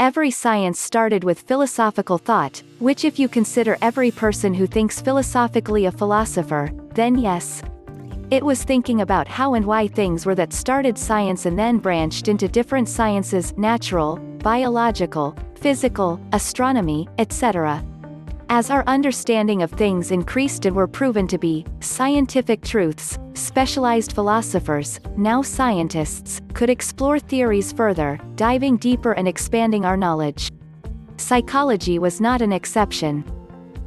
Every science started with philosophical thought, which if you consider every person who thinks philosophically a philosopher, then yes. It was thinking about how and why things were that started science and then branched into different sciences: natural, biological, physical, astronomy, etc. As our understanding of things increased and were proven to be scientific truths, specialized philosophers, now scientists, could explore theories further, diving deeper and expanding our knowledge. Psychology was not an exception.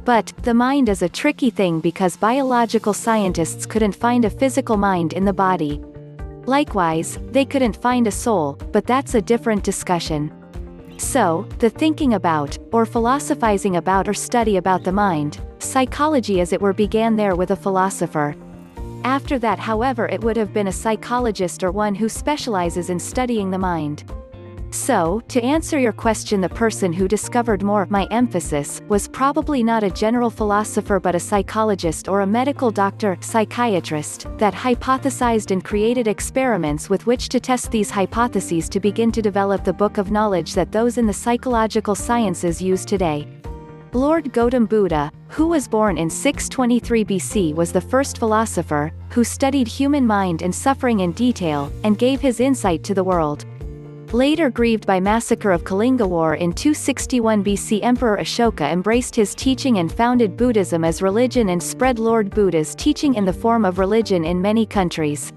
But the mind is a tricky thing because biological scientists couldn't find a physical mind in the body. Likewise, they couldn't find a soul, but that's a different discussion. So, the thinking about, or philosophizing about or study about the mind, psychology as it were began there with a philosopher. After that, however, it would have been a psychologist or one who specializes in studying the mind. So, to answer your question, the person who discovered more, my emphasis, was probably not a general philosopher but a psychologist or a medical doctor, psychiatrist, that hypothesized and created experiments with which to test these hypotheses to begin to develop the book of knowledge that those in the psychological sciences use today. Lord Gautam Buddha, who was born in 623 BC, was the first philosopher who studied human mind and suffering in detail, and gave his insight to the world. Later grieved by massacre of Kalinga War in 261 BC, Emperor Ashoka embraced his teaching and founded Buddhism as religion and spread Lord Buddha's teaching in the form of religion in many countries.